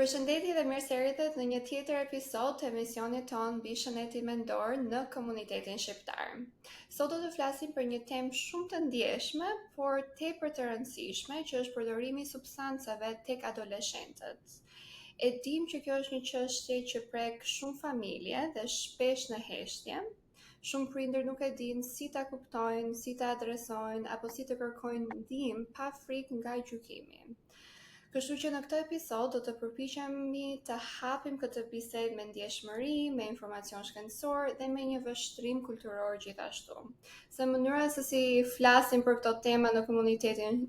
Përshëndetje dhe mirë se erdhët në një tjetër episod të emisionit ton Mbi Shëndetin Mendor në komunitetin shqiptar. Sot do të flasim për një temë shumë të ndjeshme, por tepër të rëndësishme, që është përdorimi i substancave tek adoleshentët. E dim që kjo është një çështje që prek shumë familje dhe shpesh në heshtje. Shumë prindër nuk e dinë si ta kuptojnë, si ta adresojnë apo si të kërkojnë ndihmë pa frikë nga gjykimi. Kështu që në këtë episod do të përpiqemi të hapim këtë bisedë me ndjeshmëri, me informacion shkencor dhe me një vështrim kulturor gjithashtu. Se mënyra se si flasim për këto tema në komunitetin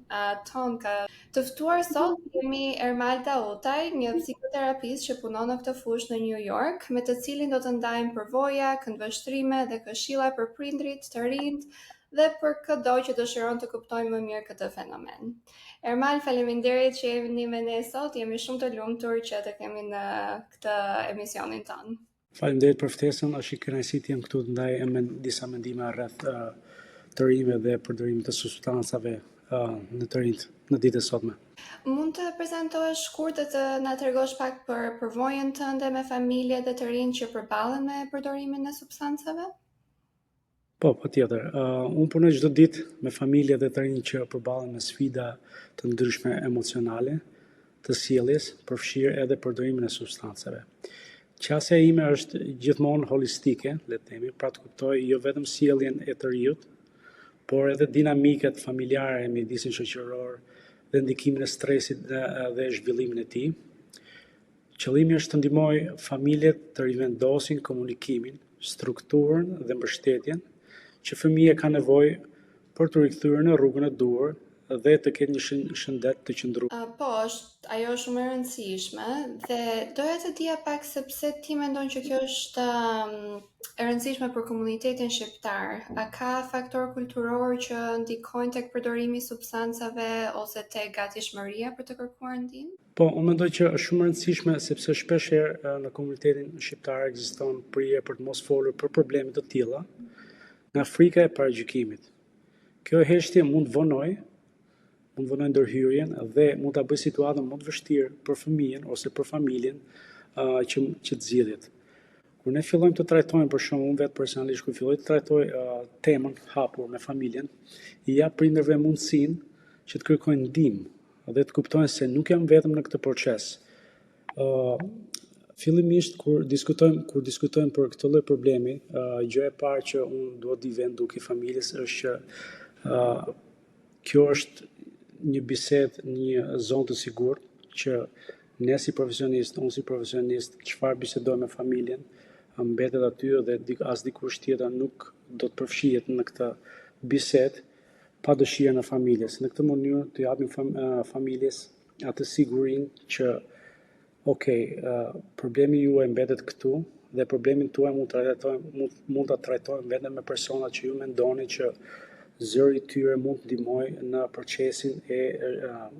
ton ka të ftuar sot jemi Ermal Dautaj, një psikoterapist që punon në këtë fushë në New York, me të cilin do të ndajmë përvoja, këndvështrime dhe këshilla për prindrit të rinj dhe për çdo që dëshiron të kuptojmë më mirë këtë fenomen. Ermal, faleminderit që jeni me ne sot. Jemi shumë të lumtur që të kemi në këtë emisionin tonë. Faleminderit për ftesën. Është një kënaqësi të jem këtu të ndaj me disa mendime rreth të rinjve dhe përdorimit të substancave në të rinjt në ditët e sotme. Mund të prezantohesh shkurt dhe të na tregosh pak për përvojën tënde me familje dhe të rinj që përballen me përdorimin e substancave? Po tjetër. Unë punoj çdo ditë me familje dhe të rinj që përballen me sfida të ndryshme emocionale, të sjelljes, përfshirë edhe përdorimin e substancave. Qasja ime është gjithmonë holistike, le të themi, pra të kuptoj jo vetëm sjelljen e të rinjut, por edhe dinamikat familjare mjedisin shoqëror dhe ndikimin e stresit dhe zhvillimin e tij. Qëllimi është të ndihmoj familjet të rivendosin komunikimin, strukturën dhe mbështetjen që fëmija ka nevojë për të rikthyer në rrugën e duhur dhe të ketë një shëndet të qëndruar. Po, ajo është shumë e rëndësishme dhe doja të dija pak se pse ti mendon që kjo është e rëndësishme për komunitetin shqiptar. A ka faktor kulturor që ndikojnë tek përdorimi i substancave ose tek gatishmëria për të kërkuar ndihmë? Po, unë mendoj që është shumë e rëndësishme sepse shpeshherë në komunitetin shqiptar ekziston prije për të mos folur për probleme të tilla nga frika e paragjykimit. Kjo heshtje mund vonoj ndërhyrjen dhe mund ta bëjë situatën më të vështirë për fëmijën ose për familjen që të zgjidhet. Kur ne fillojmë të trajtojmë, për shembull, unë vetë personalisht kur filloj të trajtoj temën hapur me familjen, i jap prindërve mundësinë që të kërkojnë ndihmë dhe të kuptojnë se nuk jam vetëm në këtë proces. Fillimisht kur diskutojmë për këtë lloj problemi, gjëja e parë që unë duhet t'i vend duke familjes është që kjo është një bisedë, një zonë të sigurt që ne si profesionist, unë si profesionist, çfarë bisedoj me familjen, mbetet aty dhe as dikush tjetër nuk do të përfshihet në këtë bisedë pa dëshirën e familjes. Në këtë mënyrë të japim familjes atë sigurinë që problemi juaj mbetet këtu dhe problemin tuaj mund ta trajtojmë vetëm me personat që ju mendoni që zëri i tyre mund të ndihmojë në procesin e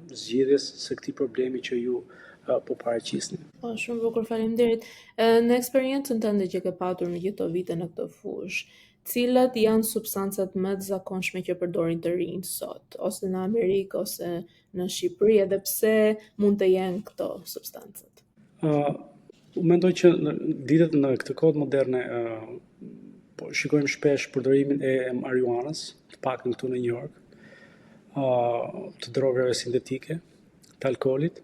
zgjidhjes së këtij problemi që ju po paraqisni. Po, shumë bukur, faleminderit. Në eksperiencën tënde që ke patur në gjithë këto vite në këtë fushë, cilat janë substancat më të zakonshme që përdorin të rinjt sot, ose në Amerikë ose në Shqipëri, edhe pse mund të jenë këto substancat? Mendoj që në ditët në këtë kohë moderne shikojmë shpesh përdorimin e marijuanës, të paktën këtu në New York, të drogave sintetike, të alkoolit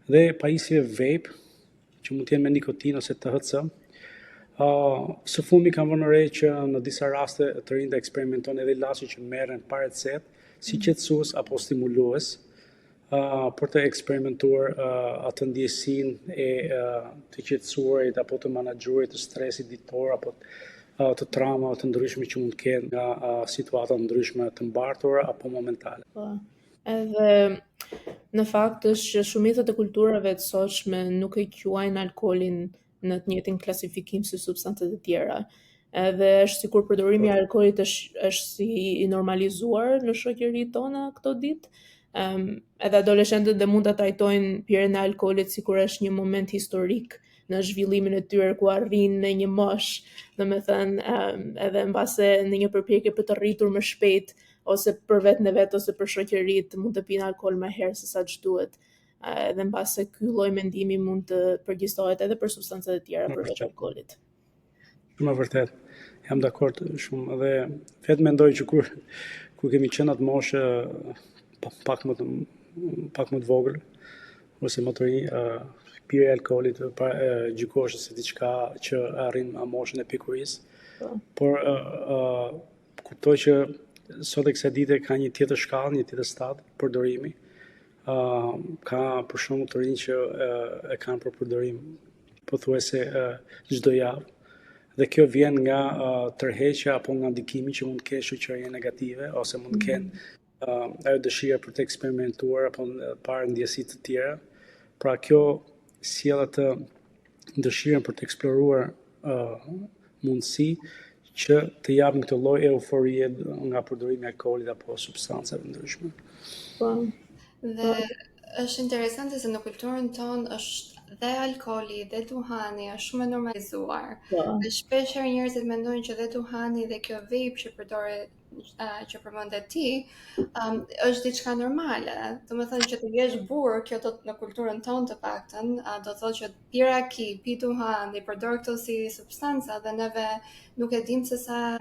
dhe pajisjeve vape, që mund të jenë me nikotinë ose THC. Së fundmi kam vënë re që në disa raste të rinjt eksperimentojnë edhe ilaçe që merren pa recetë, si qetësues apo stimulues, për të eksperimentuar atë ndjesinë e të qetësuarit apo të menaxhuarit të stresit ditor apo të traumave të ndryshme që mund të kenë nga situata të ndryshme të mbartura apo momentale. Po. Edhe në fakt është që shumicat e kulturave të sotshme nuk e quajnë alkoolin në të njëjtin klasifikim si substancët e tjera. Edhe është sikur përdorimi i alkoolit është si i normalizuar në shoqëritë tona këto ditë. Edhe adoleshentët dhe mund ta trajtojnë pirjen e alkoolit sikur është një moment historik në zhvillimin e tyre ku arrin në një moshë, domethënë edhe mbase në një përpjekje për të rritur më shpejt ose për veten e vet ose për shoqëritë mund të pinë alkool më herë se sa ç'duhet. Dhe mbase ky lloj mendimi mund të përgjithësohet edhe për substancat e tjera përveç alkoolit. Shumë e vërtet. Jam dakord shumë dhe vetë mendoj që kur kemi qenë atë moshë pak më të vogël ose më të rinj, pirja e alkoolit gjykohej si diçka që arrin moshën e pikurisë. Por kuptoj që sot e kësaj dite ka një tjetër shkallë, një tjetër stad përdorimi. Ka për shembull të rinj që e kanë për përdorim pothuajse çdo javë. Dhe kjo vjen nga tërheqja apo nga ndikimi që mund të ketë shoqëria negative ose mund të kenë ajo dëshira për të eksperimentuar apo parë ndjesi të tjera. Pra kjo sjell atë dëshirën për të eksploruar mundësi që të japin këtë lloj euforie nga përdorimi i alkoolit apo substancave ndryshme. Po. Dhe është interesante se në kulturën tonë është dhe alkooli dhe duhani është shumë e normalizuar. Dhe shpeshherë njerëzit mendojnë që dhe duhani dhe kjo vape që përdoret që përmendet ti është diçka normale. Domethënë që të jesh burr, kjo do të në kulturën tonë të paktën, do të thotë që pi raki, pi duhan, i përdor këto si substanca dhe neve nuk e dim se sa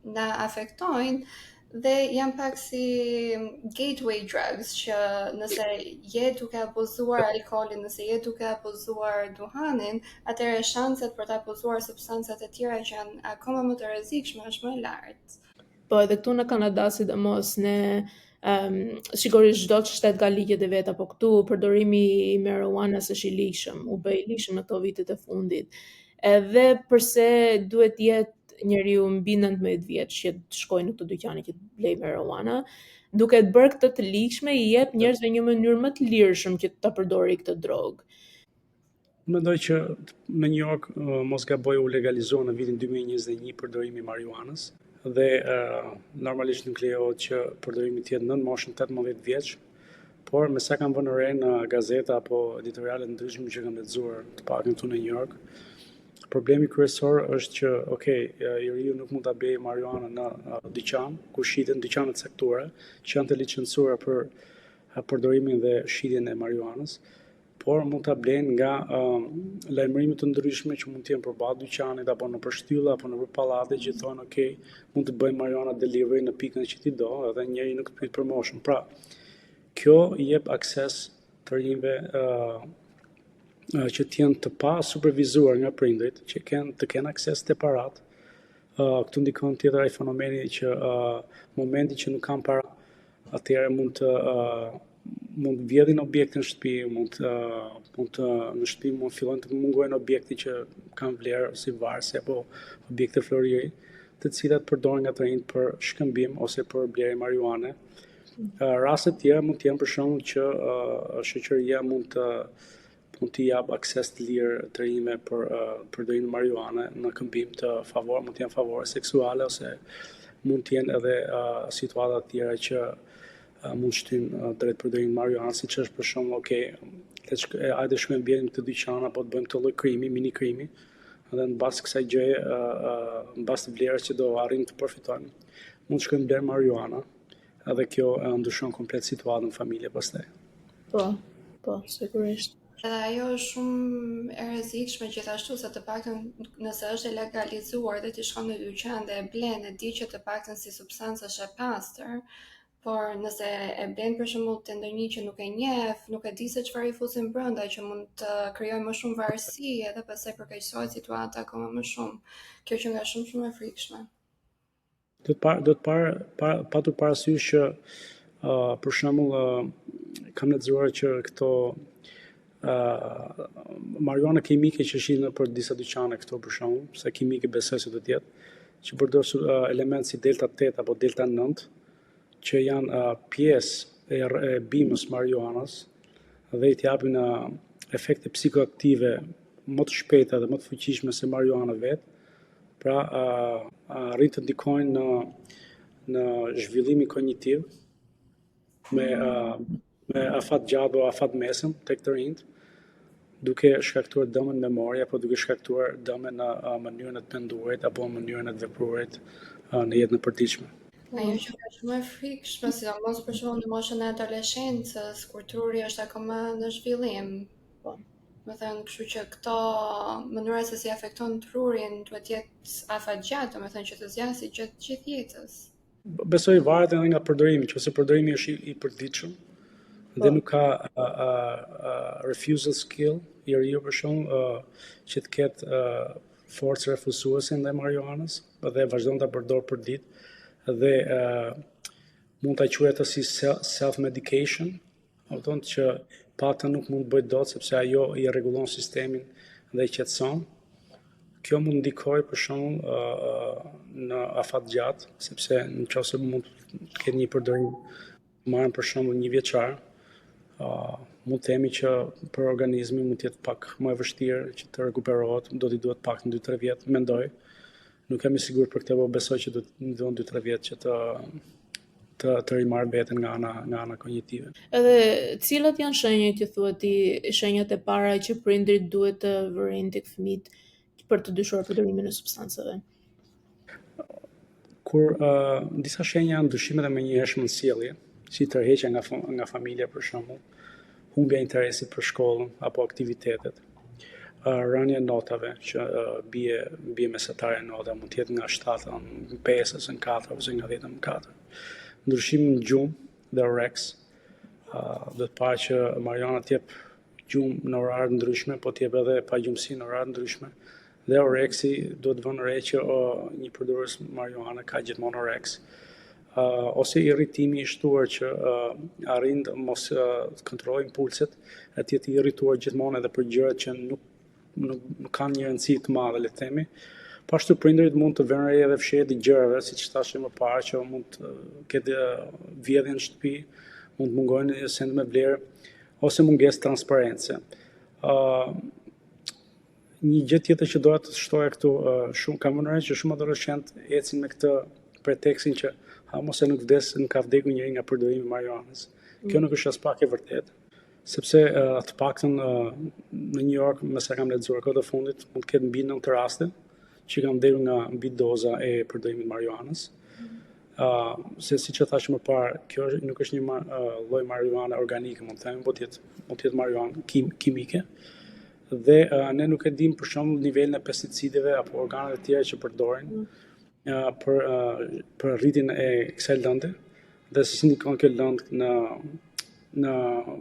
na afektojnë. Dhe janë pak si gateway drugs që nëse je duke abuzuar alkoolin, nëse je duke abuzuar duhanin, atëherë shanset për të abuzuar substancat e tjera që janë akoma më të rrezikshme është më e lartë. Po edhe këtu në Kanada sidomos ne sigurisht çdo shtet ka ligjet e vet, apo këtu përdorimi i marijuanës është i ligjshëm, u bë i ligjshëm në këto vitet e fundit. Edhe përse duhet jetë njeriu mbi 19 vjeç që të shkojë në këtë dyqane që të blej marijuana, duke të bërë këtë të ligjshme i jep njerëzve një mënyrë më të lirshëm që ta përdori këtë drogë. Mendoj që në New York mos gaboj u legalizuar në vitin 2021 përdorimi i marijuanës dhe normalisht nuk lejohet që përdorimi të jetë nën moshën 18 vjeç, por me sa kam vënë re në gazeta apo editoriale ndryshme që kam lexuar të paktën këtu në New York, problemi kryesor është që, njeriu nuk mund ta blejë marijuanën në dyqan, ku shiten dyqanet caktuara, që janë të licencuara për përdorimin dhe shitjen e marijuanës, por mund ta blejnë nga lajmërime të ndryshme që mund të jenë përballë dyqanit apo në shtylla apo në pallate që thonë, mund të bëjmë marijuana delivery në pikën që ti do, edhe njeri nuk të pyet për moshën. Pra, kjo i jep akses të rinjve që të jenë të pa supervizuar nga prindrit, që të kenë akses te parat. Këtu ndikon tjetër ai fenomeni që momenti që nuk kanë para, atëherë mund vjedhin objekte në shtëpi, në shtëpi mund fillojnë të mungojnë objekte që kanë vlerë si varëse apo objekte floriri, të cilat përdoren nga të rinjt për shkëmbim ose për blerje marijuane. Raste tjera mund të jenë për shembull që shoqëria mund t'i jap akses të lirë të rinjve për përdorimin e marijuane në këmbim të favor, mund të jenë favore seksuale ose mund të jenë edhe situata të tjera që mund shtyjnë drejt përdorimin e marijuanës, siç është për shembull, hajde shkojmë bjerë në këtë dyqan apo të bëjmë këtë lloj krimi, mini krimi, dhe mbas kësaj gjëje, mbas të vlerës që do arrijmë të përfitojmë, mund të shkojmë blerë marijuana, edhe kjo ndryshon komplet situatën në familje pastaj. Po, sigurisht. Edhe ajo është shumë e rrezikshme gjithashtu se të paktën nëse është e legalizuar dhe ti shkon në dyqan dhe e blen, e di që të paktën si substancë është e pastër, por nëse e blen për shembull te ndonjë që nuk e njeh, nuk e di se çfarë i fusin brenda, që mund të krijojë më shumë varësi edhe pastaj përkeqësohet situata akoma më shumë. Kjo që nga shumë e frikshme. Do të patur parasysh që për shembull kam lexuar që këto marijuana kimike që shihen për disa dyqane këto për shembull, se kimike besoj se do të jetë, që përdor elementë si delta 8 apo delta 9, që janë pjesë e bimës marijuanës dhe i t'japin efekte psikoaktive më të shpejta dhe më të fuqishme se marijuana vetë, pra arrin të ndikojnë në zhvillimin kognitiv me afat gjatë o afat mesëm tek të rinjt, duke shkaktuar dëme në memorie apo duke shkaktuar dëme në mënyrën e të menduarit apo në mënyrën e të vepruarit në jetën e përditshme. Ajo që ka shumë e frikshme, sidomos për shembull në moshën e adoleshencës, kur truri është akoma në zhvillim. Po. Më thënë, kështu që këto mënyra se si afekton trurin duhet jetë afatgjatë, më thënë që të zgjasë gjatë gjithë jetës. Besoj varet edhe nga përdorimi, nëse përdorimi është i përditshëm dhe nuk ka refusal skill, njeriu për shembull që të ketë forcë refuzuese ndaj marijuanës dhe vazhdon ta përdor për ditë dhe mund ta quhet si self medication, kupton që pata nuk mund të bëjë dot sepse ajo i rregullon sistemin dhe i qetëson. Kjo mund ndikoj për shembull në afat gjatë, sepse nëse mund të ketë një përdorim marrën për shembull 1 vjeçar, mund të themi që për organizmin mund të jetë pak më e vështirë që të rekuperohet, do t'i duhet pak në 2-3 vjet, mendoj. Nuk jam i sigurt për këtë, por besoj që do të duhen 2-3 vjet që të rimarr veten nga ana kognitive. Edhe cilat janë shenjat që thuat ti, shenjat e para që prindrit duhet të vërin tek fëmijët për të dyshuar përdorimin e substancave? Kur disa shenja janë ndryshimet e menjëhershme në sjellje, si tërheqja nga familja për shembull, humbja e interesit për shkollën apo aktivitetet, rënja e notave, që bie mesatare e nota, mund të jetë nga 7 në 5 ose në 4 ose nga 10 në 4. Ndryshim në gjumë dhe oreks, dhe të parë që marijuana t'jep gjumë në orare ndryshme, po t'jep edhe pagjumësi në orare ndryshme. Dhe oreksi duhet vënë re që një përdorës marijuana ka gjithmonë oreks. Ose irritimi i shtuar që arrin të mos kontrollojë impulset, e të jetë i irrituar gjithmonë edhe për gjërat që nuk kanë një rëndësi të madhe, le të themi. Pashtu prindërit mund të vënë re edhe fshehje e gjërave, siç thashë më parë, që mund të ketë vjedhje në shtëpi, mund të mungojnë sende me vlerë, ose mungesë transparence. Një gjë tjetër që doja të shtoja këtu, kam vënë re që shumë adoleshentë ecin me këtë pretekstin që mos e nuk ka vdekur njëri nga përdorimi i marijuanës. Kjo nuk është as pak e vërtetë, sepse të paktën në New York, me sa kam lexuar kohët e fundit, mund të ketë mbi 9 raste që kanë vdekur nga mbi doza e përdorimit të marijuanës. Se siç e thash më parë, kjo nuk është një lloj marijuane organike, mund të themi, po mund të jetë marijuanë kimike. Dhe ne nuk e dim për shembull nivelin e pesticideve apo organeve të tjera që përdorin për rritjen e kësaj lëndë dhe se si ndikon kjo lëndë në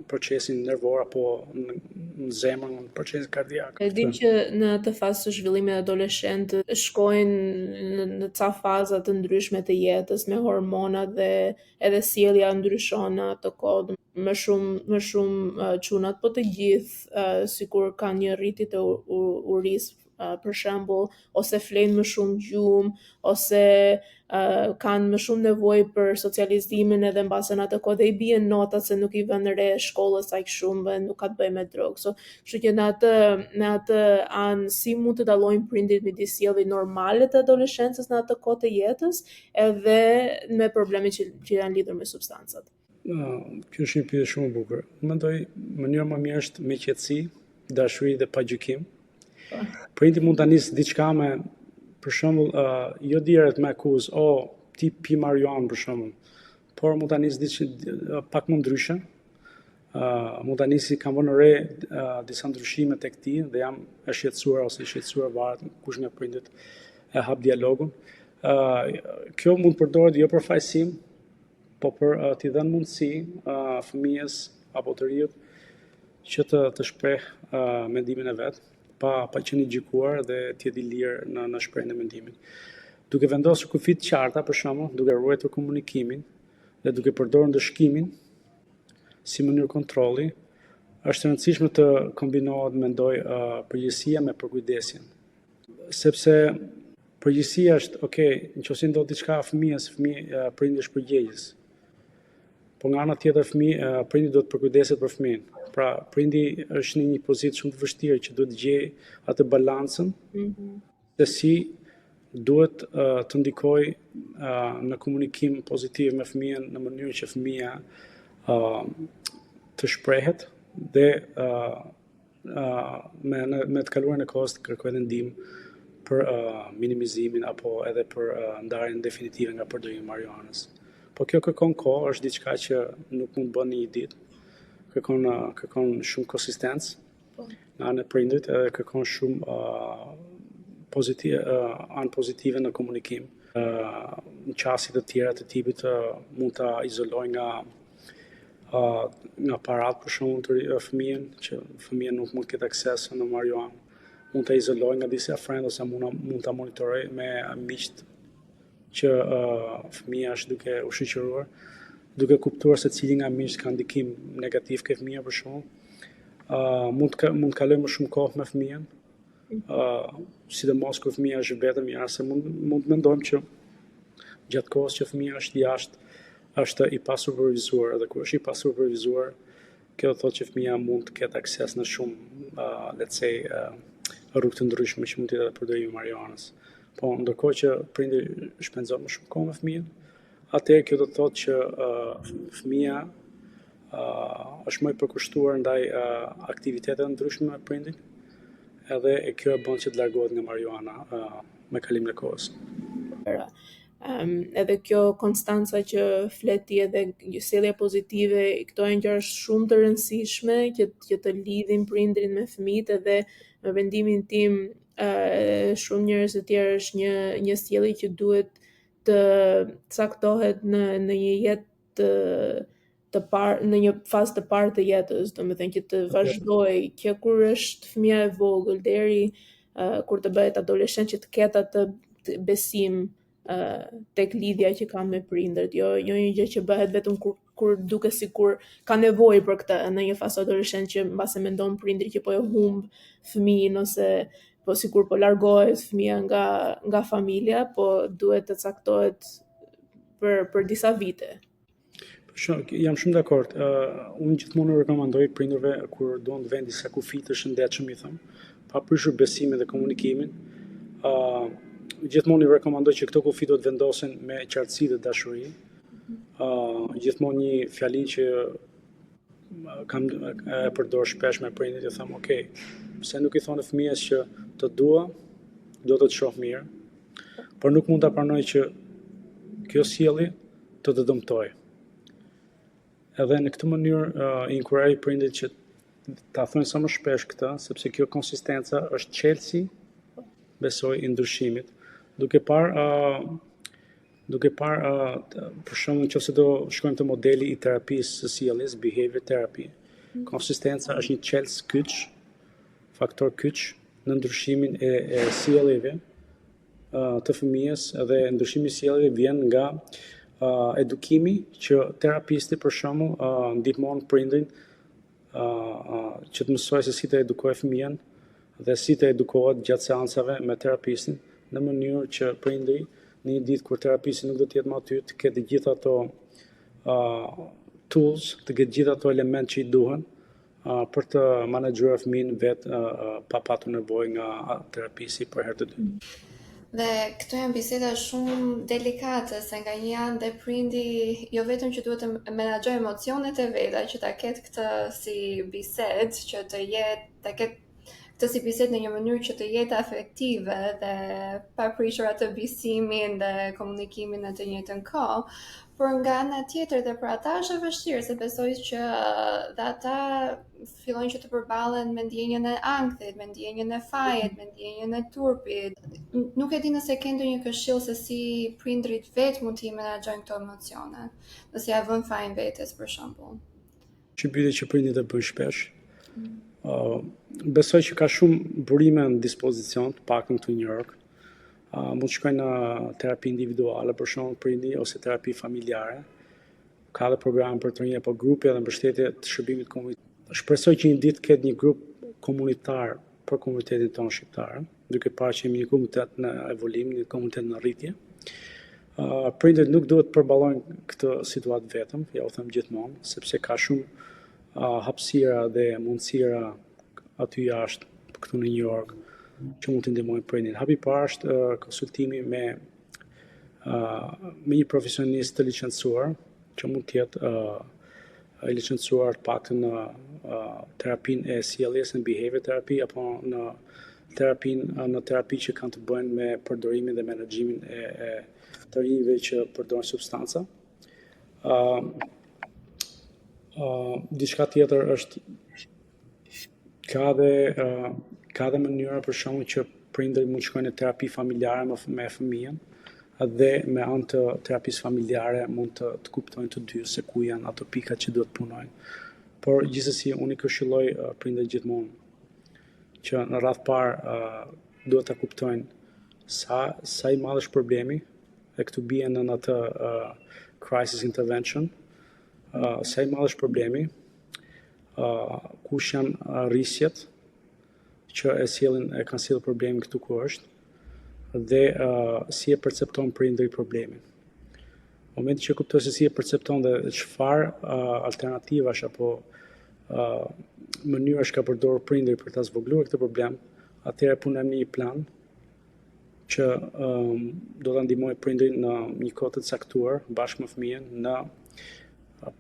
procesin nervor apo në zemër, në procesin kardiak. E dim që në atë fazë të zhvillimit adoleshent shkojnë në ca faza të ndryshme të jetës me hormonat dhe edhe sjellja ndryshon në atë kohë. Më shumë çunat, po të gjithë, sikur kanë një rritje të urisë, për shembull, ose flenë më shumë gjumë, ose kanë më shumë nevojë për socializimin edhe mbase në atë kohë dhe i bien notat se nuk i vënë re shkollës aq shumë dhe nuk ka të bëjë me drogë. Kështu që në atë anë si mund të dallojnë prindërit midis sjelljes normale të adoleshencës në atë kohë të jetës edhe me problemet që janë lidhur me substancat. Kjo është një pyetje shumë e bukur. Mendoj mënyra më mirë është me qetësi, dashuri dhe pa gjykim. Prindi mund ta nisë diçka me, për shembull, jo direkt me akuzë, ti pi marijuanë për shembull, por mund ta nisë diçka pak më ndryshe. Mund ta nisë, kam vënë re disa ndryshime tek ti dhe jam e shqetësuar ose i shqetësuar varet kush nga prindët e hap dialogun. Kjo mund përdoret jo për fajsim, po për t'i dhënë mundësi fëmijës apo të rijut që të shpreh mendimin e vet, pa qenë i gjykuar dhe të jetë i lirë në shprehjen e mendimit. Duke vendosur kufi të qarta, për shembull, duke ruajtur komunikimin dhe duke përdorur ndëshkimin si mënyrë kontrolli, është e rëndësishme të kombinohet, mendoj, përgjegjësia me përkujdesjen. Sepse përgjegjësia është, nëse ndodh diçka fëmijës, prindi është përgjegjës. Po nga ana tjetër prindi do të përkujdeset për fëmijën. Pra, prindi është në një pozitë shumë të vështirë që duhet të gjejë atë balancën se si duhet të ndikojë në komunikim pozitiv me fëmijën në mënyrë që fëmija të shprehet dhe me të kaluarën e kohës të kërkojë ndihmë për minimizimin apo edhe për ndarjen definitive nga përdorimi i marijuanës. Po kjo kërkon kohë, është diçka që nuk mund bën në një ditë. Kërkon shumë konsistencë nga ana e prindërit, edhe kërkon shumë anë pozitive në komunikim. Në qasje të tjera të tipit mund ta izoloj nga parat për shembull fëmijën, që fëmia nuk mund të ketë akses në marijuanë. Mund ta izoloj nga disa frenda ose mund ta monitoroj me miqt që fëmia është duke u shoqëruar, duke kuptuar se cili nga miqt ka ndikim negativ ke fëmia për shembull. Mund të kaloj më shumë kohë me fëmijën, sidomos kur fëmia është vetëm, se mund të mendojmë që gjatë kohës që fëmia është jashtë, është i pasupervizuar, dhe kur është i pasupervizuar, kjo do thotë që fëmia mund të ketë akses në shumë, let's say, rrugë të ndryshme që mund të jetë edhe përdorimi i marijuanës. Po ndërkohë që prindi shpenzon më shumë kohë me fëmijën, atëherë kjo do të thotë që fëmia është më i përkushtuar ndaj aktiviteteve ndryshme me prindin, edhe kjo e bën që të largohet nga marijuana me kalimin e kohës. Edhe kjo konstanca që fleti edhe sjellja pozitive, këto janë gjëra shumë të rëndësishme që të lidhin prindrin me fëmijët, edhe në mendimin tim shumë njerëz të tjerë është një sjellje që duhet të caktohet në një jetë të parë, në një fazë të parë të jetës, domethënë që të vazhdojë që kur është fëmia e vogël deri kur të bëhet adoleshent, që të ketë atë besim tek lidhja që kanë me prindërt, jo një gjë që bëhet vetëm kur duket sikur ka nevojë për këtë në një fazë adoleshent, që mbase mendon prindri që po e humb fëmijën, ose po sikur po largohet fëmia nga familja, po duhet të caktohet për disa vite. Jam shumë dakord. Unë gjithmonë rekomandoj prindërve kur duan të vënë disa kufi të shëndetshëm, i them, pa prishur besimin dhe komunikimin, gjithmonë i rekomandoj që këto kufi do të vendosen me qartësi dhe dashuri. Gjithmonë një fjalin që e përdor shpesh me prindit, i them, okay, pse nuk i thonë fëmijës që të dua, do të shoh mirë, por nuk mund ta pranoj që kjo sjellje të dëmtojë. Edhe në këtë mënyrë i inkurajoj prindit që ta thonë sa më shpesh këtë, sepse kjo konsistenca është çelësi, besoj, i ndryshimit. Duke parë për shembull, nëse do shkojmë te modeli i terapisë së sjelljes, behavior therapy, konsistenca është një çelës kyç, faktor kyç në ndryshimin e sjelljeve të fëmijës, dhe ndryshimi i sjelljeve vjen nga edukimi që terapisti për shembull ndihmon prindin që të mësojë se si të edukojë fëmijën dhe si të edukohet gjatë seancave me terapistin, në mënyrë që prindi në një ditë kur terapisti nuk do të jetë më aty, të ketë gjithë ato tools, të ketë gjithë ato elementë që i duhen për të menaxhuar fëmijën vetë pa patur nevojë nga terapisti për herë të dytë. Dhe këto janë biseda shumë delikate, se nga një anë dhe prindi jo vetëm që duhet të menaxhojë emocionet e veta, që ta ketë këtë si bisedë, që ta ketë këtë si bisedë në një mënyrë që të jetë afektive dhe pa prishur atë besimin dhe komunikimin në të njëjtën kohë, por nga ana tjetër dhe për ata është e vështirë, se besoj që dhe ata fillojnë që të përballen me ndjenjën e ankthit, me ndjenjën e fajet, me ndjenjën e turpit. Nuk e di nëse ke ndonjë këshill se si prindrit vetë mund t'i menaxhojnë këto emocione, nëse ja vën fajin vetes për shembull. Pyetje që prindit e bëjnë shpesh. Besoj që ka shumë burime në dispozicion, të paktën këtu në New York. Mund të shkojnë në terapi individuale, për shembull prindi, ose terapi familjare. Ka dhe programe për të rinj apo grupe dhe mbështetje të shërbimit komunitar. Shpresoj që një ditë ketë një grup komunitar për komunitetin tonë shqiptar, duke parë që jemi një komunitet në evolim, një komunitet në rritje. Prindërit nuk duhet të përballojnë këtë situatë vetëm, ja u them gjithmonë, sepse ka shumë hapësira dhe mundësira aty jashtë, këtu në New York, që mund të ndihmojnë prindin. Hapi i parë është konsultimi me një profesionist të licencuar, që mund të jetë i licencuar të paktën në terapinë e sjelljes, në behavior therapy, apo në në terapi që kanë të bëjnë me përdorimin dhe menaxhimin e të rinjve që përdorin substanca. Diçka tjetër është ka dhe mënyra për shkakun që prindërit mund të shkojnë në terapi familjare me fëmijën dhe me anë të terapisë familjare mund të kuptojnë të dy se ku janë ato pikat që duhet punojnë. Por gjithsesi unë i këshilloj prindërit gjithmonë që në radh parë duhet ta kuptojnë sa i madh është problemi e këtu bien në atë crisis intervention, sa i madh është problemi, kush janë rrisjet që e kanë sjellë problemin këtu ku është dhe si e percepton prindëri problemin. Në momentin që kuptoj se si e percepton dhe çfarë alternativash apo mënyrash ka përdorur prindëri për ta zvogëluar këtë problem, atëherë punojmë në një plan që do ta ndihmojë prindërin në një kohë të caktuar bashkë me fëmijën në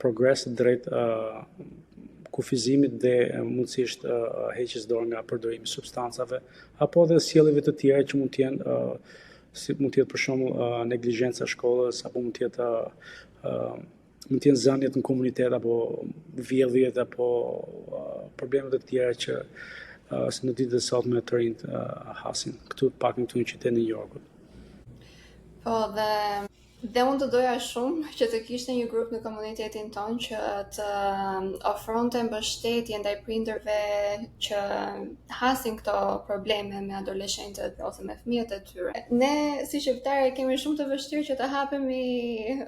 progres drejt kufizimit dhe mundësisht heqjes dorë nga përdorimi i substancave apo dhe sjelljeve të tjera që mund të jenë mund të jetë për shembull neglizhenca shkollës apo mund të jenë zënjet në komunitet apo vjedhjet apo probleme të tjera që në ditët e sotme të rinjt hasin këtu këtu në qytetin e New Yorkut. Po dhe unë të doja shumë që të kishte një grup në komunitetin tonë që të ofronte mbështetje ndaj prindërve që hasin këto probleme me adoleshentët ose me fëmijët e tyre. Ne si shqiptarë kemi shumë të vështirë që të hapemi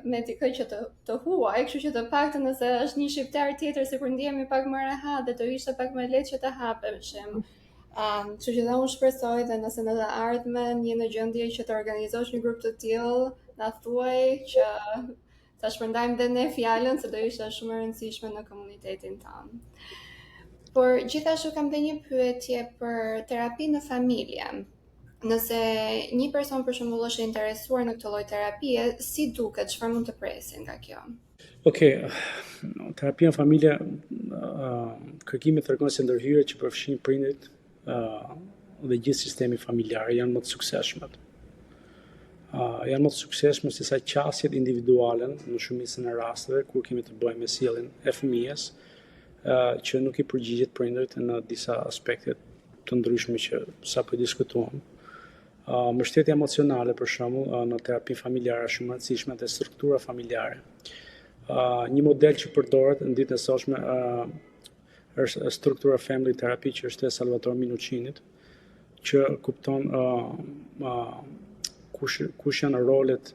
me dikë që të huaj, kështu që të paktën nëse është një shqiptar tjetër sikur ndihemi pak më rehat dhe të ishte pak më lehtë që të hapeshim. Kështu që dhe unë shpresoj dhe nëse në të ardhmen je në gjendje që të organizosh një grup të tillë, na thuaj që ta shpërndajmë dhe ne fjalën se do ishte shumë e rëndësishme në komunitetin tonë. Por gjithashtu kam dhe një pyetje për terapi në familje. Nëse një person për shembull është interesuar në këtë lloj terapie, si duket, çfarë mund të presin nga kjo? Okej, terapia në familje, kërkimet tregojnë se ndërhyrjet që përfshin prindërit dhe gjithë sistemi familjar janë më të suksesshme. Janë më të suksesshme se sa qasjet individuale në shumicën e rasteve kur kemi të bëjmë me sjelljen e fëmijës që nuk i përgjigjet prindërit në disa aspekte të ndryshme që sapo diskutuam. Mbështetja emocionale për shembull në terapi familjare është shumë e rëndësishme dhe struktura familjare. Një model që përdoret në ditën e sotshme është struktura family therapy që është e Salvatore Minuccinit, që kupton kush janë rolet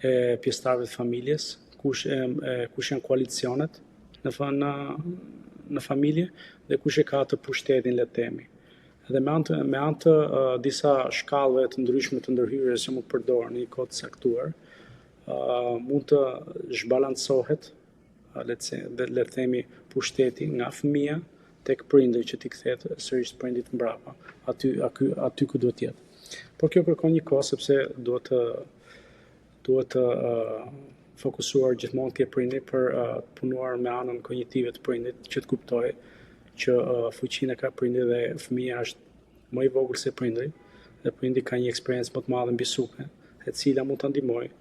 e pjesëtarëve të familjes, kush janë koalicionet në familje dhe kush e ka të pushtetin le të themi. Dhe me anë të disa shkallëve të ndryshme të ndërhyrjes që mund të përdoren në një kohë të caktuar, mund të zhbalancohet le të themi pushteti nga fëmia tek prindëri që t'i kthehet sërish prindit mbrapa, aty ku duhet jetë. Por kjo kërkon një kohë sepse duhet të fokusuar gjithmonë ke prindi për punuar me anën kognitive të prindit që të kuptojë që fuqinë e ka prindi dhe fëmia është më i vogël se prindri dhe prindi ka një eksperiencë më të madhe mbi suke, e cila mund ta ndihmojë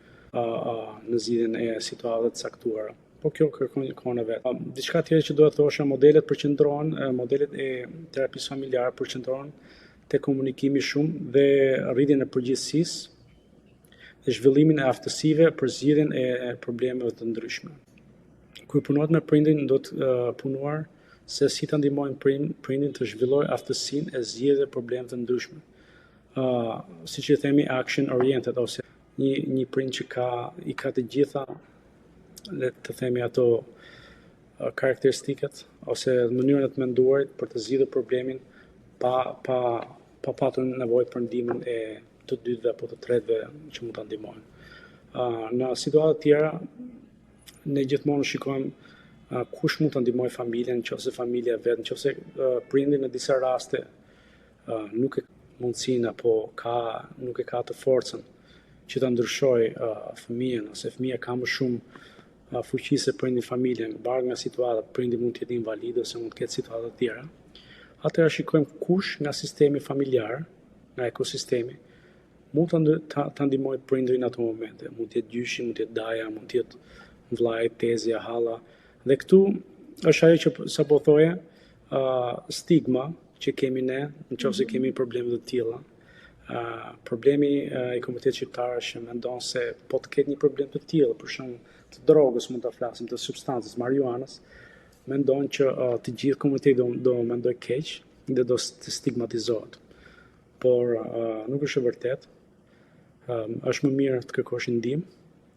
në zgjidhjen e situatave të caktuara. Po kjo kërkon një kohë vet. Diçka tjetër që do të thosha, modelet e terapisë familjare përqendrohen te komunikimi shumë dhe rritjen e përgjegjësisë dhe zhvillimin e aftësive për zgjidhjen e problemeve të ndryshme. Kur punohet me prindin, do të punuar se si ta ndihmojmë prindin të zhvillojë aftësinë e zgjidhjes problemeve të ndryshme. Siç e themi action oriented ose një prind që i ka të gjitha le të themi ato karakteristikat ose mënyrën e të menduarit për të zgjidhur problemin pa patur nevojë për ndihmën e të dytëve apo të tretëve që mund ta ndihmojnë. Në situata të tjera ne gjithmonë shikojmë kush mund ta ndihmojë familjen, nëse familja vet, nëse prindi në disa raste nuk e ka mundësinë apo nuk e ka të forcën që ta ndryshojë fëmijën ose fëmia ka më shumë fuqi se prindi familjen, barë nga situata, prindi mund të jetë invalid ose mund të ketë situata të tjera. atëherë shikojmë kush nga sistemi familjar, nga ekosistemi, mund të ndihmojë prindrin në ato momente. Mund të jetë gjyshi, mund të jetë daja, mund të jetë vllai, tezja, halla. Dhe këtu është ajo që sapo thoje, stigma që kemi ne, nëse kemi probleme të tilla. Problemi i komunitetit shqiptar është që mendon se po të ketë një problem të tillë, për shembull të drogës mund ta flasim, të substancës, marijuanës, mendon që të gjithë komuniteti do mendoj keq dhe do të stigmatizohet. Por nuk është e vërtet. Është më mirë të kërkosh ndihmë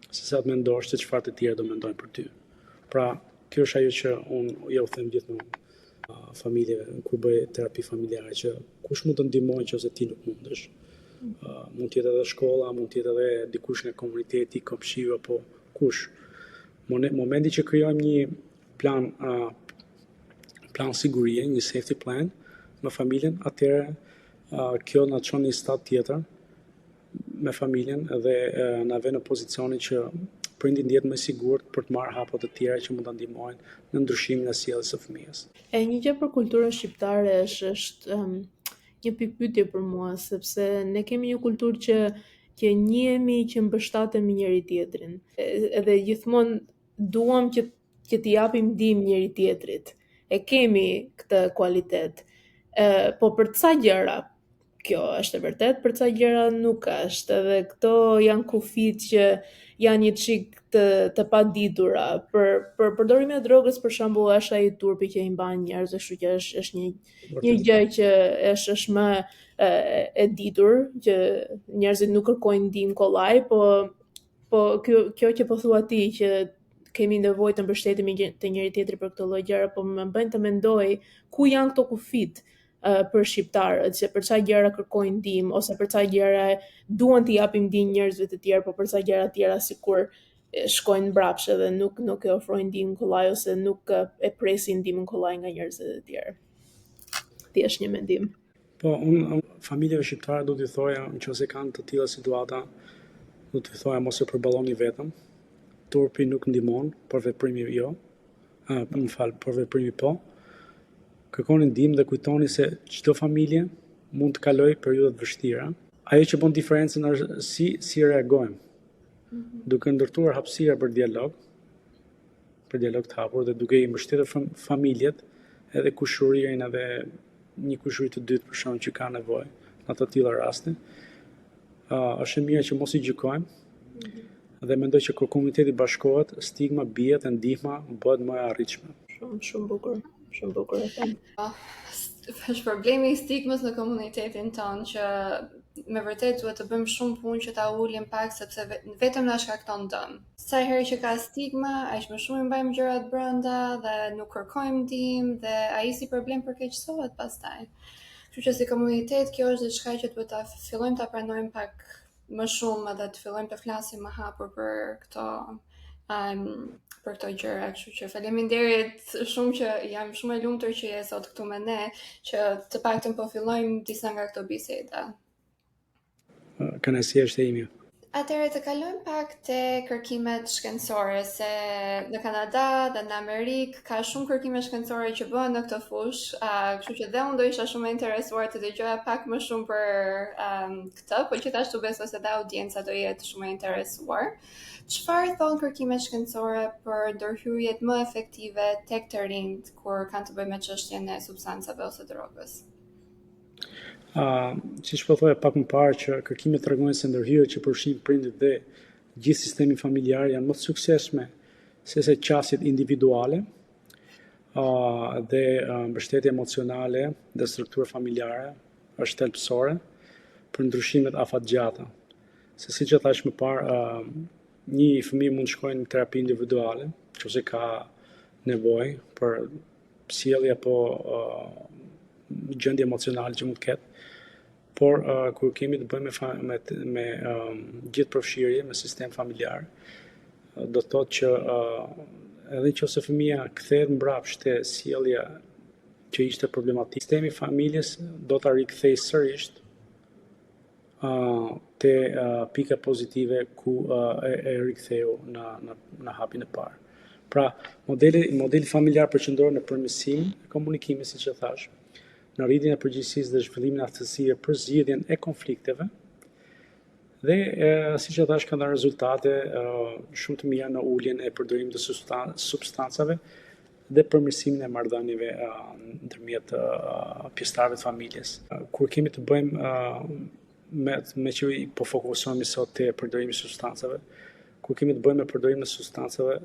se sa të mendosh se çfarë të tjerë do mendojnë për ty. Pra, kjo është ajo që unë u them gjithmonë familjeve kur bëj terapi familjare, që kush mund të ndihmojë nëse ti nuk mundesh. Mund të jetë edhe shkolla, mund të jetë edhe dikush nga komuniteti, komshiu apo kush. Momenti që krijojmë një plan sigurie, një safety plan me familjen, atëherë kjo na çon në një stad tjetër me familjen dhe na vjen në pozicionin që prindi ndihet më i sigurt për të marrë hapa të tjera që mund ta ndihmojnë në ndryshimin e sjelljes së fëmijës. Një gjë për kulturën shqiptare është një pikpyetje për mua, sepse ne kemi një kulturë që njihemi që mbështatemi njëri tjetrin. Edhe gjithmonë duam që t'i japim ndihmë njëri tjetrit. E kemi këtë kualitet. Po për ca gjëra kjo është e vërtet, për ca gjëra nuk është, edhe këto janë kufit që janë një çik të paditura. Për përdorimin e drogës, për shembull, është ai turpi që i mban njerëz, kështu që është një gjë që është më e ditur, që njerëzit nuk kërkojnë ndihmë kollaj, po kjo që po thua ti që kemi nevojë të mbështetemi te njëri tjetri për këtë lloj gjëra, po më bën të mendoj ku janë këto kufit për shqiptarët, që për çfarë gjëra kërkojnë ndihmë ose për çfarë gjëra duan t'i japim ndihmë njerëzve të tjerë, por për çfarë gjëra të tjera sikur shkojnë mbrapsht dhe nuk e ofrojnë ndihmë kollaj ose nuk e presin ndihmën kollaj nga njerëzit e tjerë. Thjesht një mendim. Po, unë familjeve shqiptare do t'i thoja, nëse kanë të tilla situata, do t'i thoja mos e përballoni vetëm. Turpi nuk ndihmon, por veprimi jo. Por veprimi po. Kërkoni ndihmë dhe kujtoni se çdo familje mund të kalojë periudha të vështira. Ajo që bën diferencën është si reagojmë. Duke ndërtuar hapësira për dialog të hapur dhe duke i mbështetur familjet edhe kushurinë edhe një kushuri të dytë për shkak që ka nevojë në të tilla raste. Është mirë që mos i gjykojmë dhe mendoj që kur komuniteti bashkohet, stigma bie dhe ndihma bëhet më e arritshme. Shumë bukur. Shumë bukur e them. Është problemi i stigmës në komunitetin tonë që me vërtet duhet të bëjmë shumë punë që ta ulim pak, sepse vetëm na shkakton dëm. Sa herë që ka stigma, aq më shumë i mbajmë gjërat brenda dhe nuk kërkojmë ndihmë dhe ai si problem përkeqësohet pastaj. Kështu që si komunitet kjo është diçka që duhet ta fillojmë ta pranojmë pak më shumë edhe të fillojmë të flasim më hapur për këto gjëra, kështu që faleminderit shumë që jam shumë e lumtur që je sot këtu me ne, që të paktën po fillojmë disa nga këto biseda. Kënaqësia është e ime. Atëherë të kalojmë pak te kërkimet shkencore, se në Kanada dhe në Amerikë ka shumë kërkime shkencore që bëhen në këtë fushë, kështu që dhe unë do isha shumë e interesuar të dëgjoja pak më shumë për këtë, po gjithashtu besoj se dhe audienca do jetë shumë e interesuar. Çfarë thon kërkimet shkencore për ndërhyrjet më efektive tek të rinjt kur kanë të bëjnë me çështjen e substancave ose drogës? Siç po thoya pak më parë që kërkimet tregojnë se ndërhyrjet që përfshin prindit dhe gjithë sistemi familjar janë më të suksesshme sesa qasjet individuale dhe mbështetja emocionale dhe struktura familjare është thelbësore për ndryshimet afatgjata. Se siç e thash më parë, një fëmijë mund të shkojë në terapi individuale, nëse ka nevojë për sjellje apo gjendje emocionale që mund të ketë. Por kur kemi të bëjmë me gjithë përfshirje, me sistem familjar, do të thotë që edhe nëse fëmia kthehet mbrapsht te sjellja që ishte problematike, sistemi familjes do ta rikthejë sërish te pika pozitive ku e riktheu në hapin e parë. Pra, modeli familjar përqendrohet në përmirësimin e komunikimit, siç e thash, në rritjen e përgjegjësisë dhe zhvillimin e aftësive për zgjidhjen e konflikteve. Dhe siç e thash, ka dhënë rezultate shumë të mira në uljen e përdorimit të substancave dhe përmirësimin e marrëdhënieve ndërmjet pjesëtarëve të familjes. Kur kemi të bëjmë me që po fokusohemi sot te përdorimi i substancave, kur kemi të bëjmë me përdorimin e substancave,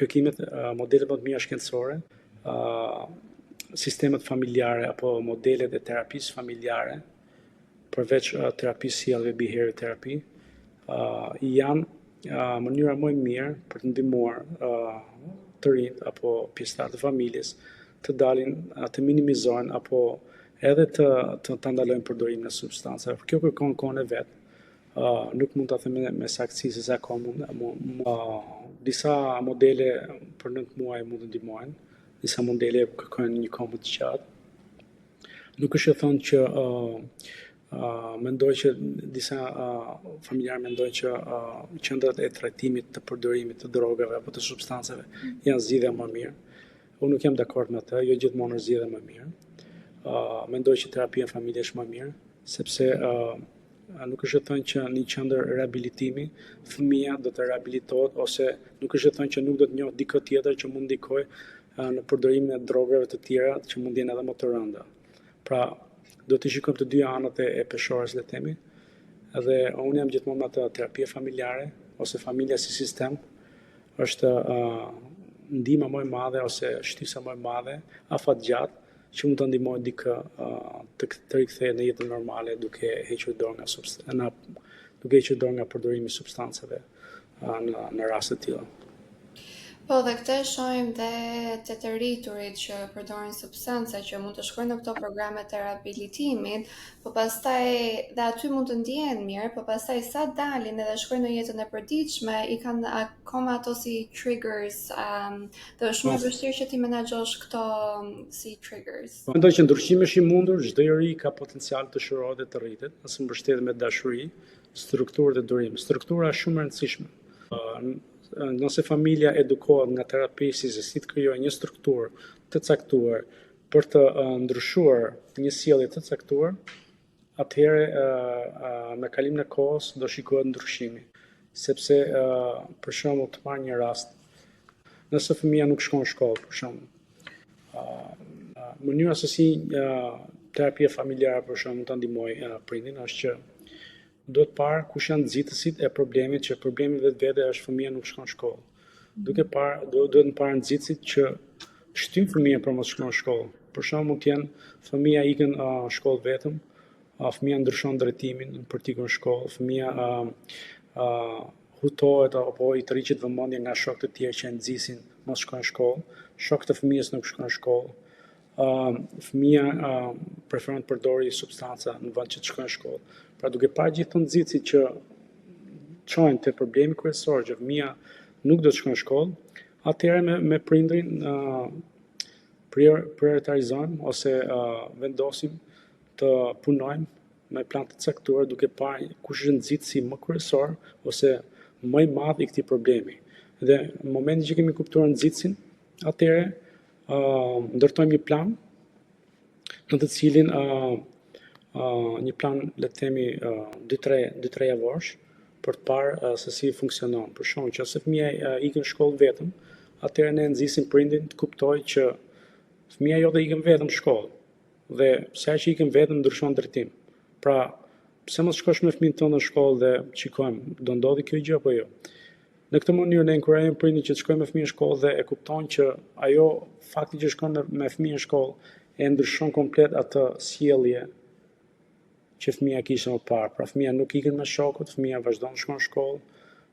kërkimet, modelet më të mira shkencore, sistemet familjare apo modelet e terapisë familjare, përveç terapisë sjellje behavior therapy, janë mënyra më e mirë për të ndihmuar të rinjt apo pjesëtarët e familjes të dalin, të minimizojnë apo edhe të ndalojnë përdorimin e substancave. Kjo kërkon kohën e vet. Nuk mund ta them me saktësi se sa kohë disa modele për 9 muaj mund të ndihmojnë, disa modele kërkojnë një kohë më të gjatë. Nuk është e thënë që mendoj që disa familjarë mendojnë që qendrat e trajtimit të përdorimit të drogave apo të substancave janë zgjidhja më e mirë. Unë nuk jam dakord me atë, jo gjithmonë është zgjidhja më e mirë. Mendoj që terapia në familje është më e mirë, sepse nuk është e thënë që në një qendër rehabilitimi fëmia do të rehabilitohet, ose nuk është e thënë që nuk do të njohë dikë tjetër që mund ndikojë në përdorimin e drogave të tjera që mund jenë edhe më të rënda. Pra, do të shikojmë të dy anët e peshores, le të themi, dhe unë jam gjithmonë me atë terapia familjare ose familja si sistem është ndihma më e madhe ose shtysa më e madhe afatgjatë që mund të ndihmojë dikë të rikthehet në jetën normale duke hequr dorë nga përdorimi i substancave në raste të tilla. Po, dhe këtë shohim dhe të rriturit që përdorin substanca që mund të shkojnë në këto programe të rehabilitimit, po pastaj dhe aty mund të ndihen mirë, po pastaj sa dalin edhe shkojnë në jetën e përditshme, i kanë akoma ato si triggers, dhe është shumë e vështirë që ti menaxhosh këto si triggers. Mendoj që ndryshimi është i mundur, çdo njeri ka potencial të shërohet dhe të rritet, nëse mbështetet me dashuri, strukturë dhe durim. Struktura është shumë e rëndësishme. Nëse familja edukohet nga terapisi se si të krijojë një strukturë të caktuar për të ndryshuar një sjellje të caktuar, atëherë me kalimin e kohës do shikohet ndryshimi. Sepse për shembull, të marr një rast, nëse fëmia nuk shkon në shkollë, për shembull, mënyra se si terapia familjare për shembull ta ndihmojë prindin është që duhet parë kush janë nxitësit e problemit, që problemi vetvete është fëmia nuk shkon në shkollë. Duhet në parë nxitësit që shtyn fëmijën për mos shkon në shkollë. Për shembull, mund të jenë fëmia ikën në shkollë vetëm, fëmia ndryshon drejtimin për të ikur në shkollë, fëmia hutohet apo i tërhiqet vëmendja nga shokët e tjerë që e nxisin mos shkojnë në shkollë, shokët e fëmijës nuk shkojnë në shkollë. Fëmia preferon të përdori substanca në vend që të shkojnë në shkollë. Pra, duke parë gjithë të nxitësit që çojnë te problemi kryesor që fëmia nuk do të shkojnë në shkollë, atëherë me prindrin prioritarizojmë ose vendosim të punojmë me plan të caktuar duke parë kush është nxitësi më kryesor ose më i madh i këtij problemi. Dhe në momentin që kemi kuptuar nxitësin, atëherë ndërtojmë një plan në të cilin një plan, le të themi, 2-3 javorsh për të parë se si funksionon. Për shembull, nëse fëmia ikën në shkollë vetëm, atëherë ne nxisim prindin të kuptojë që fëmia jote ikën vetëm në shkollë dhe sa që ikën vetëm ndryshon drejtim. Pra, pse mos shkosh me fëmijën tënd në shkollë dhe shikojmë, do ndodhi kjo gjë apo jo? Në këtë mënyrë ne inkurajojmë prindin që të shkojë me fëmijën në shkollë dhe e kupton që ajo fakti që shkon me fëmijën në shkollë e ndryshon komplet atë sjellje që fëmia kishte më parë. Pra, fëmia nuk ikën me shokut, fëmia vazhdon të shkon në shkollë,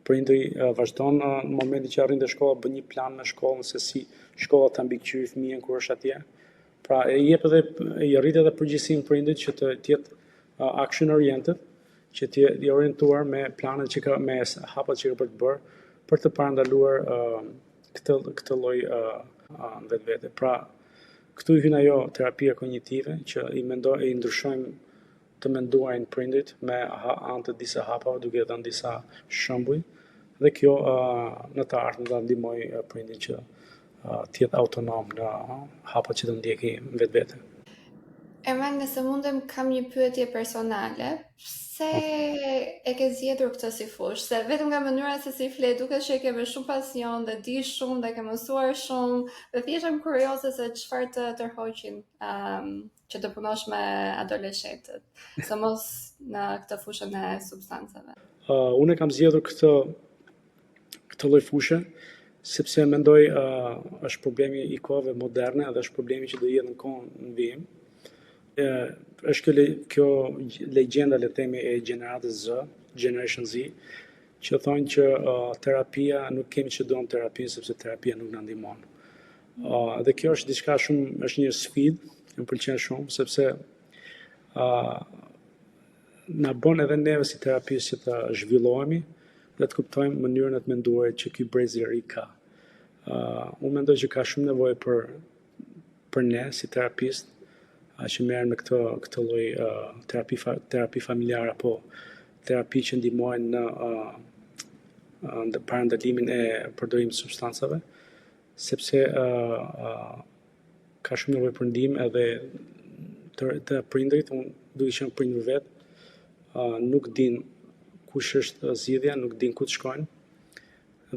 prindri vazhdon në momentin që arrin te shkolla bën një plan me shkollën se si shkolla ta mbikëqyrë fëmijën kur është atje. Pra, i rrit edhe përgjegjësinë prindit që të jetë action oriented, që të jetë orientuar me planet që ka, me hapat që ka për të bërë, për të parandaluar këtë lloj vetvete. Pra, këtu hyn ajo terapia kognitive që i ndryshojmë të menduarin prindrit me anë të disa hapave duke dhënë disa shembuj dhe kjo në të ardhmen do ndihmoj prindin që të jetë autonom në hapat që do ndjeki vetvete. Erman, nëse mundem kam një pyetje personale. Pse e ke zgjedhur këtë si fushë? Se vetëm nga mënyra se si flet, duket që e ke me shumë pasion dhe di shumë dhe ke mësuar shumë. Dhe thjesht jam kurioze se çfarë të tërhoqin që të punosh me adoleshentët, së mos në këtë fushën e substancave. Unë e kam zgjedhur këtë lloj fushë sepse mendoj është problemi i kohëve moderne dhe është problemi që do jetë në kohën në vijim. Është kjo legjenda, le të themi, e gjeneratës Z, Generation Z, që thonë që terapia, nuk kemi që duam terapinë sepse terapia nuk na ndihmon. Dhe kjo është diçka shumë, është një sfidë, më pëlqen shumë sepse na bën edhe neve si terapistë që të zhvillohemi dhe të kuptojmë mënyrën e të menduarit që ky brez i ri ka. Unë mendoj që ka shumë nevojë për ne si terapistë që merren me këtë lloj terapi familjare apo terapi që ndihmojnë në parandalimin e përdorimit të substancave, sepse ka shumë nevojë për ndihmë edhe të prindërit. Unë duke qenë prindër vet, nuk din kush është zgjidhja, nuk din ku të shkojnë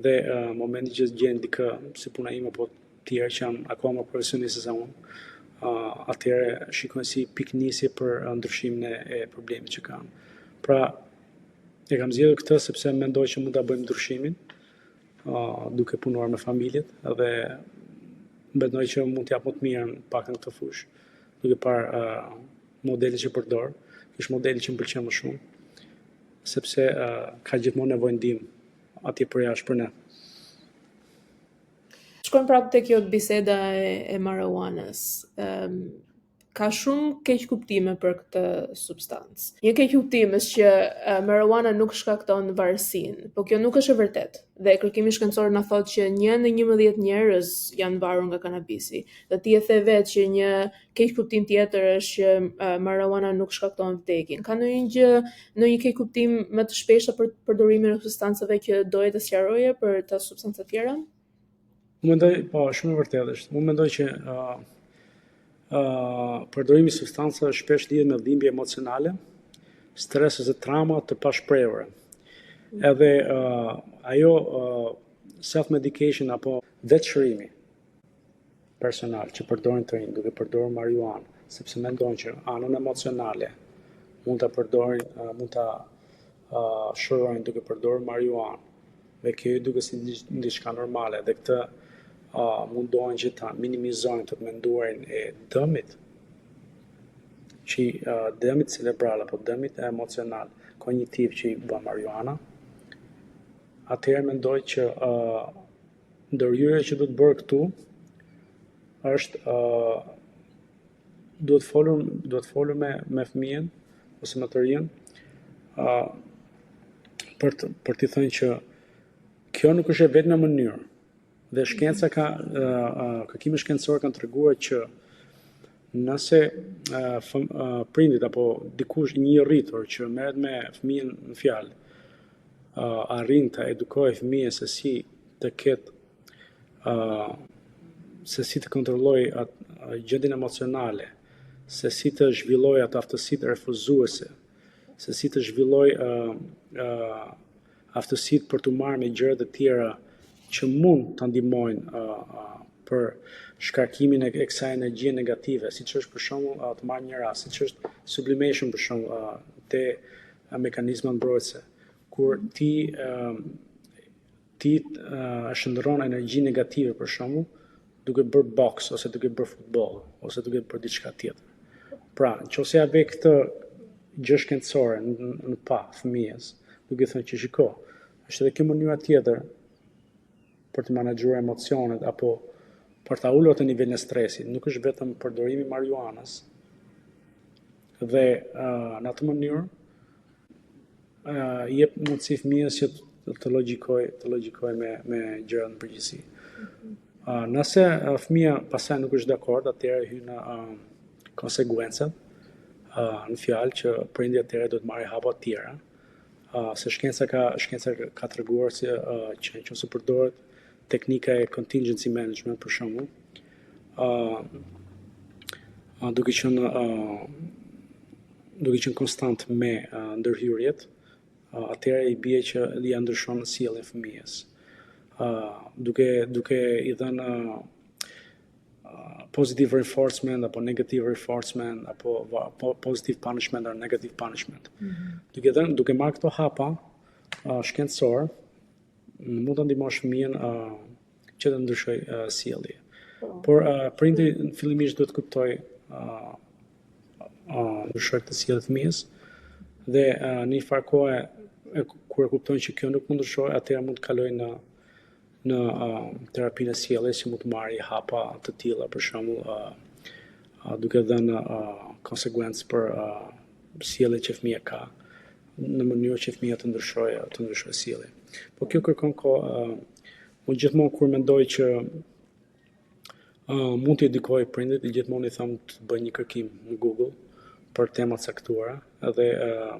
dhe momenti që gjejnë dikë si puna ime apo tjerë që janë akoma profesionistë se unë, atëherë shikojnë si piknisje për ndryshimin e problemit që kanë. Pra, e kam zgjedhur këtë sepse mendoj që mund ta bëjmë ndryshimin duke punuar me familjet dhe mendoj që mund t'jap më të mirën paktën këtë fushë, duke parë modelet që përdor. Është modeli që më pëlqen më shumë, sepse ka gjithmonë nevojë ndihmë atje për jashtë për ne. Shkojmë prapë te kjo biseda e marijuanës. Ka shumë keq kuptime për këtë substancë. Një keq kuptim është që marijuana nuk shkakton varësinë, por kjo nuk është e vërtetë. Dhe kërkimi shkencor na thotë që 1 në 11 njerëz janë varur nga kanabisi. Dhe ti e the vetë që një keq kuptim tjetër është që marijuana nuk shkakton vdekjen. Ka ndonjë keq kuptim më të shpeshtë për përdorimin e substancave që doje të sqaroje për të substanca tjera? Unë mendoj, po, shumë e vërtetë është. Unë mendoj që përdorimi i substancave shpesh lidhet me dhimbje emocionale, stres ose trauma të pashprehura. Edhe ajo self-medication apo vetëshërimi personal që përdorin të rinj duke përdorur marijuanë, sepse mendojnë që anën emocionale mund ta përdorin, mund ta shërojnë duke përdorur marijuanë, dhe kjo i duket si diçka normale, dhe këtë mundohen që ta minimizojnë të menduarin e dëmit, që dëmit cerebral apo dëmit emocional, kognitiv që i bën marijuana. Atëherë mendoj që ndërhyrja që duhet bërë këtu është duhet folur me fëmijën ose me të rinj për t'i thënë që kjo nuk është vetëm një mënyrë. Dhe shkenca kërkime shkencore kanë treguar që nëse prindit apo dikush i rritur që merret me fëmijën në fjalë arrin të edukojë fëmijën se si të ketë se si të kontrollojë gjendjen emocionale, se si të zhvillojë atë aftësitë refuzuese, se si të zhvillojë aftësitë për të marrë me gjëra të tjera që mund të ndihmojnë për shkarkimin e kësaj energjie negative, siç është për shembull të marrë një rast, siç është sublimation për shembull te mekanizma mbrojtëse, kur ti shndërron energji negative për shembull duke bërë boks ose duke bërë futboll ose duke bërë diçka tjetër. Pra, nëse ja ve këtë gjë shkencore në pa fëmijës, duke thënë që shiko, është edhe kjo mënyra tjetër për të menaxhuar emocionet apo për ta ulur atë nivelin e stresit, nuk është vetëm përdorimi i marijuanës. Dhe në atë mënyrë jep mundësi fëmijës që të logjikoj me gjërat në përgjithësi. Nëse fëmia pastaj nuk është dakord, atëherë hyn në konsekuencat, në fjalë që prindi atëherë do të marrë hapa të tjera. Se shkenca ka treguar që nëse përdoret teknika e contingency management për shembull, duke qenë konstant me ndërhyrjet, atëherë i bie që ja ndryshon sjelljen e fëmijës. Duke i dhënë positive reinforcement apo negative reinforcement apo positive punishment or negative punishment. Duke marrë këto hapa shkencor, mund të ndihmosh fëmijën që të ndryshojë sjellje. Por prindi fillimisht duhet të kuptoj ndryshojë të sjelljes të fëmijës dhe në një farë kohe kur e kuptojnë që kjo nuk mund të ndryshojë, atëherë mund të kalojë në terapinë e sjelljes, që mund të marrë hapa të tilla, për shembull duke dhënë konsekuencë për sjelljen që fëmia ka, në mënyrë që fëmia të ndryshojë sjelljen. Po kjo kërkon kohë. Unë gjithmonë kur mendoj që mund t'i edukoj prindit, gjithmonë i them të bëjnë një kërkim në Google për tema të caktuara dhe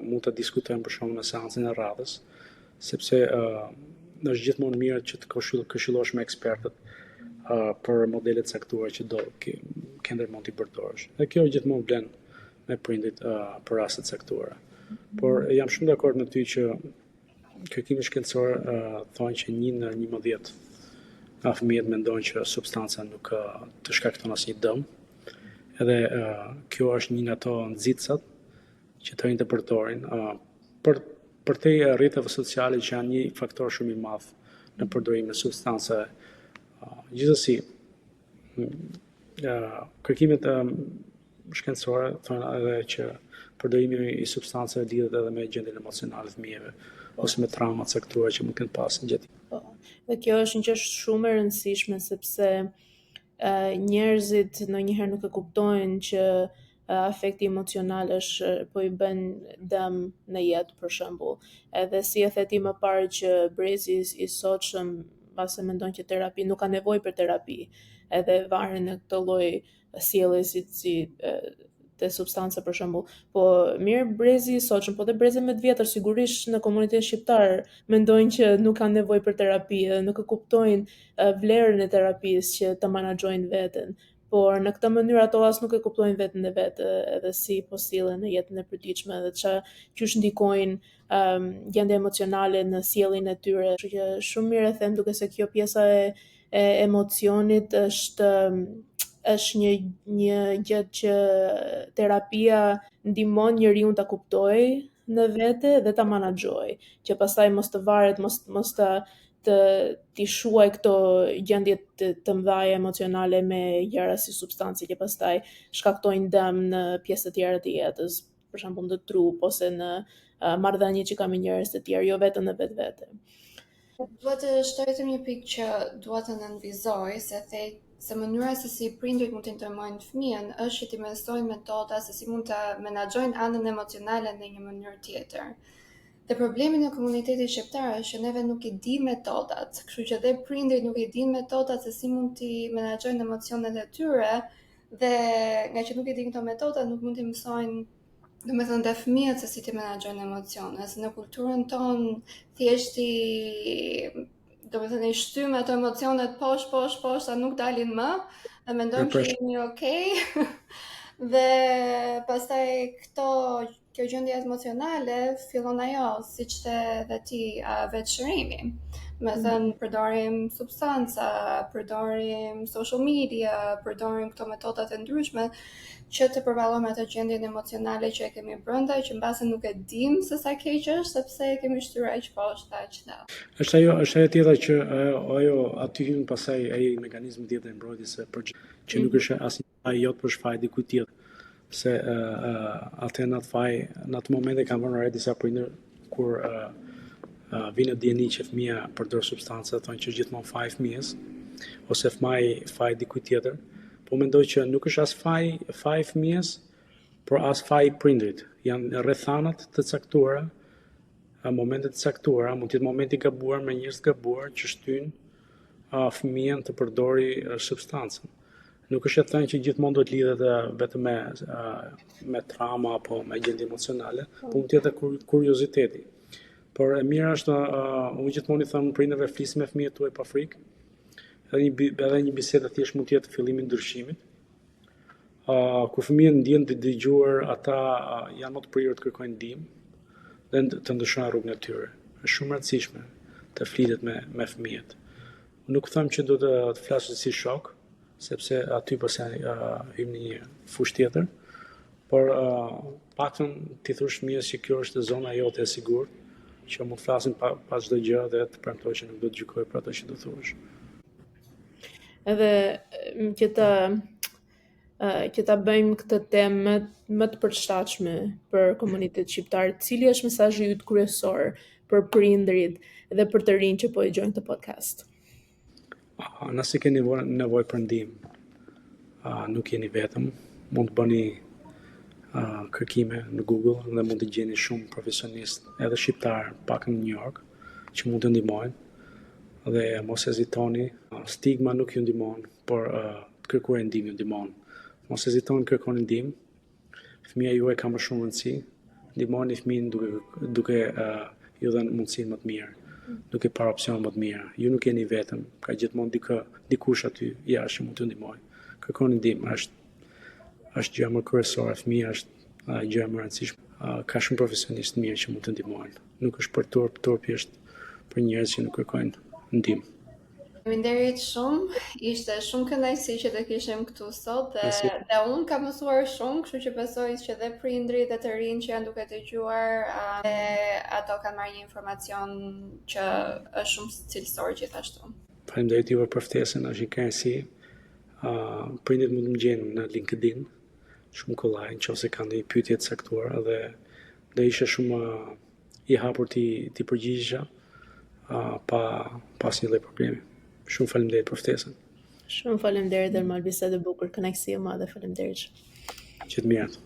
mund të diskutojmë për shembull në seancën e radhës, sepse është gjithmonë mirë që të këshillosh me ekspertët për modele të caktuara që do ke ndërmend t'i përdorësh. Dhe kjo gjithmonë vlen me prindit për raste të caktuara. Por jam shumë dakord me ty që kërkimet shkencore thonë që 1 në 11 nga fëmijët mendojnë që substanca nuk të shkakton asnjë dëm. Edhe kjo është një nga ato nxitcat që të rinjtë të përdorin për te rrjeteve sociale që janë një faktor shumë i madh në përdorimin e substancave. Gjithsesi, kërkimet shkencore thonë edhe që përdorimi i substancave lidhet edhe me gjendjen emocionale të fëmijëve ose me trauma të caktuara që mund të kenë pasur gjatë. Dhe kjo është një çështje shumë e rëndësishme sepse njerëzit ndonjëherë nuk e kuptojnë që afekti emocional po i bën dëm në jetë, për shembull. Edhe si e the ti më parë që brezi i sotshëm pasi mendon që terapi nuk ka nevojë për terapi, edhe varen në këtë lloj sjellje si të substanca, për shembull. Po mirë, brezi i sotshëm, po dhe brezi më të vjetër sigurisht në komunitetin shqiptar mendojnë që nuk kanë nevojë për terapi dhe nuk e kuptojnë vlerën e terapisë që të menaxhojnë veten. Por në këtë mënyrë ato as nuk e kuptojnë veten e vetë edhe si po sillen në jetën e përditshme dhe qysh ndikojnë gjendja emocionale në sjelljen e tyre. Kështu që shumë mirë e them duke se kjo pjesa e emocionit është një gjë që terapia ndihmon njeriu ta kuptojë në vete dhe ta menaxhojë, që pastaj mos të varet, mos t'i shuaj këto gjendje të mëdha emocionale me gjëra si substancë që pastaj shkaktojnë dëm në pjesë të tjera të jetës, për shembull në trup ose në marrëdhënie që ka me njerëz të tjerë, jo vetëm në vetvete. Dua të shtohetëm një pikë që dua të nënvizoj, se mënyra se si prindërit mund të ndihmojnë fëmijën është që t'i mësojnë metoda se si mund të menaxhojnë anën emocionale në një mënyrë tjetër. Dhe problemi në komunitetin shqiptar është që neve nuk i di metodat, kështu që dhe prindërit nuk i din metodat se si mund t'i menaxhojnë emocionet e tyre, dhe nga që nuk i din këto metoda nuk mund t'i mësojnë domethënë dhe fëmijët se si t'i menaxhojnë emocionet, se në kulturën tonë thjesht i shtym ato emocionet poshtë, sa nuk dalin më, dhe mendojmë që jemi okay. Dhe pastaj kjo gjendje emocionale fillon ajo, siç the dhe ti, vetëshërimi. Me thënë, përdorim substanca, përdorim social media, përdorim këto metodat e ndryshme që të përballojmë atë gjendjen emocionale që e kemi brenda, që mbase nuk e dim se sa keq është, sepse e kemi shtyr aq poshtë, aq lart. Është ajo tjetra që aty hyn pastaj ai mekanizmi tjetër i mbrojtjes që nuk është asnjë jot për shfaq dikujt tjetër. Se atë në atë moment e kam vënë re disa prindër kur vinë dieni që fëmia përdor substanca, thonë që gjithmonë faj fëmijës ose faj dikujt tjetër. Po mendoj që nuk është as faj fëmijës, por as faj prindrit. Janë rrethanat të caktuara, momentet të caktuara, mund të jetë momenti i gabuar me njerëz të gabuar që shtyn fëmijën të përdori substancën. Nuk është e thënë që gjithmonë do të lidhet vetëm me trauma apo me gjendje emocionale, po mund të jetë kurioziteti. Por e mira është, unë gjithmonë i them prindërve, flisni me fëmijët tuaj pa frikë. Edhe një bisedë thjesht mund të jetë fillimi i ndryshimit. Kur fëmijët ndjen të dëgjuar, ata janë më të prirur të kërkojnë ndihmë dhe të ndryshojnë rrugën e tyre. Është shumë e rëndësishme të flitet me fëmijët. Nuk them që do të flasë si shok, sepse aty përse hym në një fushë tjetër, por paktën ti thosh fëmijës që kjo është zona jote e sigurt, që mund të flasin pa çdo gjë dhe të premtoj që nuk do të gjykoj për ato që do thuash. Edhe që ta bëjmë këtë temë më të përshtatshme për komunitetin shqiptar, cili është mesazhi yt kryesor për prindërit dhe për të rinj që po dëgjojnë këtë podcast? Nëse keni nevojë për ndihmë, nuk jeni vetëm, mund të bëni kërkime në Google dhe mund të gjeni shumë profesionistë edhe shqiptar, pak në New York, që mund të ndihmojnë dhe mos hezitoni. Stigma nuk ju ndihmon, por të kërkuar ndihmë ju ndihmon. Mos hezitoni, kërkoni ndihmë. Fëmia juaj ka më shumë rëndësi. Ndihmoni fëmin duke ju dhënë mundësinë më të mirë, duke parë opsione më të mira. Ju nuk jeni vetëm, ka gjithmonë dikush aty jashtë që mund t'ju ndihmojë. Kërkoni ndihmë, është gjë më kryesore, fëmia është gjë më e rëndësishme. Ka shumë profesionistë mirë që mund të ndihmojnë. Nuk është për turp, është për njerëz që nuk kërkojnë ndihmë. Faleminderit shumë, ishte shumë kënaqësi që të kishim këtu sot dhe unë kam mësuar shumë, kështu që besoj që dhe prindrit dhe të rinj që janë duke dëgjuar dhe ato kanë marrë një informacion që është shumë cilësor gjithashtu. Faleminderit juve për ftesën, është një kënaqësi. Prindit mund të më gjejnë në LinkedIn, shumë kollaj, nëse kanë ndonjë pyetje të caktuara dhe do isha shumë i hapur ti përgjigjesha pa asnjë lloj problemi. Shumë faleminderit për ftesën. Shumë faleminderit Ermal, bisedë e bukur, kënaqësi e madhe, faleminderit. Gjithë mirat.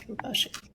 Mirupafshim.